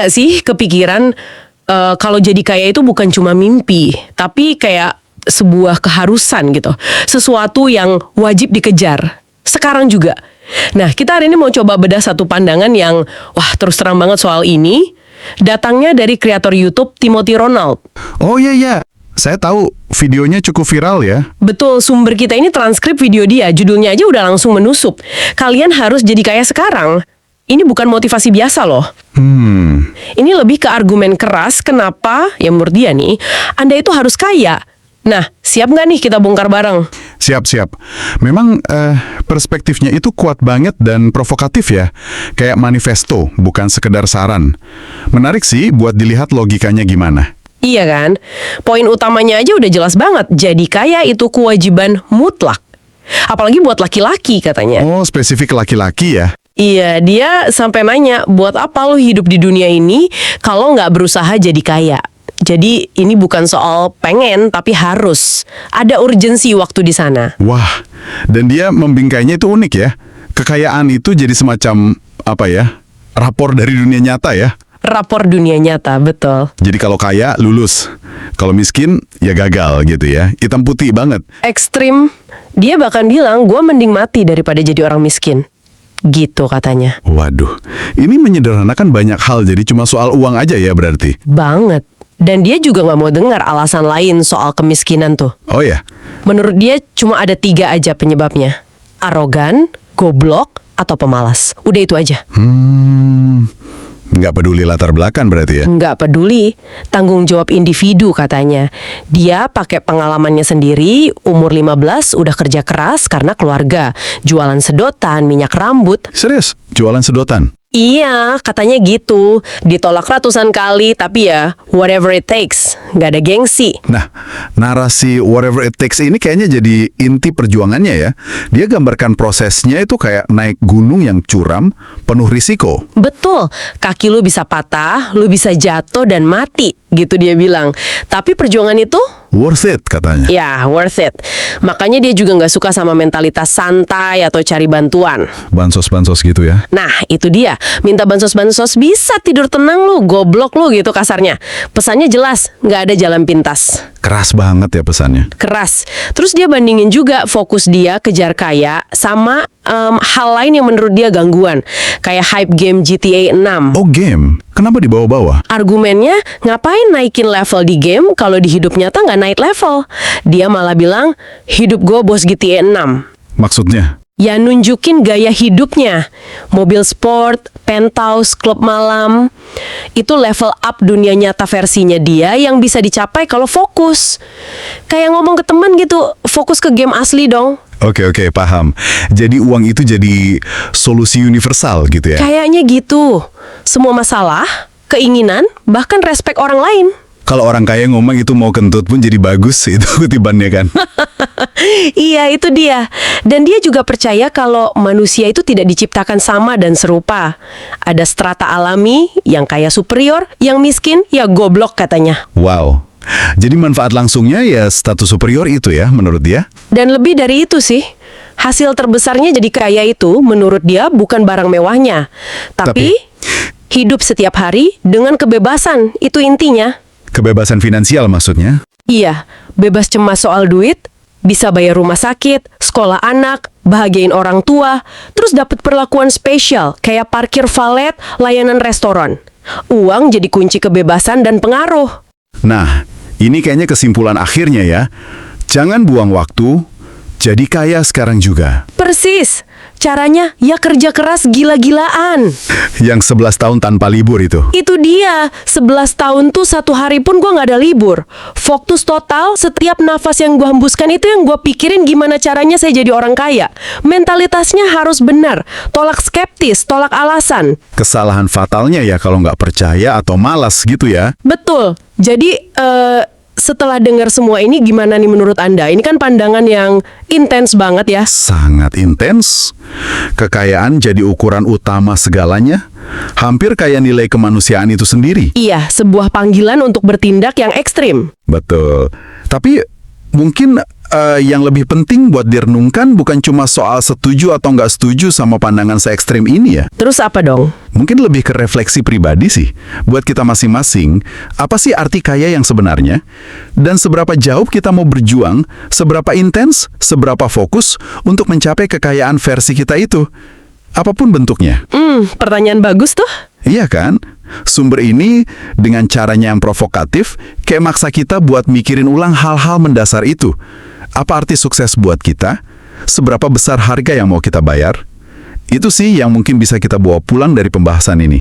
nggak sih kepikiran kalau jadi kaya itu bukan cuma mimpi, tapi kayak sebuah keharusan gitu. Sesuatu yang wajib dikejar. Sekarang juga. Nah, kita hari ini mau coba bedah satu pandangan yang, wah terus terang banget soal ini. Datangnya dari kreator YouTube Timothy Ronald. Oh iya, saya tahu videonya cukup viral ya. Betul, sumber kita ini transkrip video dia. Judulnya aja udah langsung menusuk. Kalian harus jadi kaya sekarang. Ini bukan motivasi biasa loh. Ini lebih ke argumen keras kenapa, ya menurut dia nih, Anda itu harus kaya. Nah, siap nggak nih kita bongkar bareng? Siap. Memang perspektifnya itu kuat banget dan provokatif ya. Kayak manifesto, bukan sekedar saran. Menarik sih buat dilihat logikanya gimana. Iya kan? Poin utamanya aja udah jelas banget. Jadi kaya itu kewajiban mutlak. Apalagi buat laki-laki katanya. Oh, spesifik laki-laki ya? Iya, dia sampai nanya, buat apa lo hidup di dunia ini kalau nggak berusaha jadi kaya? Jadi ini bukan soal pengen, tapi harus. Ada urgensi waktu di sana. Wah, dan dia membingkainya itu unik ya. Kekayaan itu jadi semacam, rapor dari dunia nyata ya. Rapor dunia nyata, betul. Jadi kalau kaya, lulus. Kalau miskin, ya gagal gitu ya. Hitam putih banget. Ekstrim. Dia bahkan bilang, gue mending mati daripada jadi orang miskin. Gitu katanya. Waduh, ini menyederhanakan banyak hal, jadi cuma soal uang aja ya berarti? Banget. Dan dia juga nggak mau dengar alasan lain soal kemiskinan tuh. Oh ya? Menurut dia cuma ada 3 aja penyebabnya. Arogan, goblok, atau pemalas. Udah itu aja. Nggak peduli latar belakang berarti ya? Nggak peduli. Tanggung jawab individu katanya. Dia pakai pengalamannya sendiri, umur 15 udah kerja keras karena keluarga. Jualan sedotan, minyak rambut. Serius? Jualan sedotan? Iya, katanya gitu. Ditolak ratusan kali, tapi ya whatever it takes. Nggak ada gengsi. Nah, narasi whatever it takes ini kayaknya jadi inti perjuangannya ya. Dia gambarkan prosesnya itu kayak naik gunung yang curam, penuh risiko. Betul, kaki lu bisa patah, lu bisa jatuh dan mati, gitu dia bilang. Tapi perjuangan itu worth it katanya. ya worth it. Makanya dia juga nggak suka sama mentalitas santai atau cari bantuan. Bansos-bansos gitu ya. Nah, itu dia. Minta bansos-bansos bisa tidur tenang lu, goblok lu gitu kasarnya. Pesannya jelas, nggak ada jalan pintas. Keras banget ya pesannya. Keras. Terus dia bandingin juga fokus dia kejar kaya sama hal lain yang menurut dia gangguan. Kayak hype game GTA 6. Oh game? Kenapa dibawa-bawa? Argumennya, ngapain naikin level di game kalau di hidup nyata nggak naik level? Dia malah bilang, hidup gue bos GTA 6. Maksudnya? Ya nunjukin gaya hidupnya. Mobil sport, penthouse, klub malam. Itu level up dunia nyata versinya dia yang bisa dicapai kalau fokus. Kayak ngomong ke teman gitu, fokus ke game asli dong. Oke, paham. Jadi uang itu jadi solusi universal gitu ya? Kayaknya gitu. Semua masalah, keinginan, bahkan respek orang lain. Kalau orang kaya ngomong itu mau kentut pun jadi bagus, itu kutipannya kan? Iya, itu dia. Dan dia juga percaya kalau manusia itu tidak diciptakan sama dan serupa. Ada strata alami, yang kaya superior, yang miskin, ya goblok katanya. Wow. Jadi manfaat langsungnya ya status superior itu ya menurut dia? Dan lebih dari itu sih. Hasil terbesarnya jadi kaya itu menurut dia bukan barang mewahnya. Tapi hidup setiap hari dengan kebebasan, itu intinya. Kebebasan finansial maksudnya? Iya, bebas cemas soal duit, bisa bayar rumah sakit, sekolah anak, bahagiain orang tua, terus dapat perlakuan spesial kayak parkir valet, layanan restoran. Uang jadi kunci kebebasan dan pengaruh. Nah, ini kayaknya kesimpulan akhirnya ya. Jangan buang waktu, jadi kaya sekarang juga. Persis. Caranya ya kerja keras gila-gilaan. Yang 11 tahun tanpa libur itu. Itu dia. 11 tahun tuh 1 hari pun gue gak ada libur. Fokus total, setiap nafas yang gue hembuskan itu yang gue pikirin gimana caranya saya jadi orang kaya. Mentalitasnya harus benar. Tolak skeptis, tolak alasan. Kesalahan fatalnya ya kalau nggak percaya atau malas gitu ya. Betul. Jadi, setelah dengar semua ini gimana nih menurut Anda? Ini kan pandangan yang intens banget ya. Sangat intens. Kekayaan jadi ukuran utama segalanya. Hampir kayak nilai kemanusiaan itu sendiri. Iya, sebuah panggilan untuk bertindak yang ekstrim. Betul. Tapi mungkin yang lebih penting buat direnungkan bukan cuma soal setuju atau nggak setuju sama pandangan se-ekstrem ini ya. Terus apa dong? Mungkin lebih ke refleksi pribadi sih. Buat kita masing-masing, apa sih arti kaya yang sebenarnya? Dan seberapa jauh kita mau berjuang, seberapa intens, seberapa fokus untuk mencapai kekayaan versi kita itu? Apapun bentuknya. Pertanyaan bagus tuh. Iya kan? Sumber ini dengan caranya yang provokatif kayak maksa kita buat mikirin ulang hal-hal mendasar itu. Apa arti sukses buat kita? Seberapa besar harga yang mau kita bayar? Itu sih yang mungkin bisa kita bawa pulang dari pembahasan ini.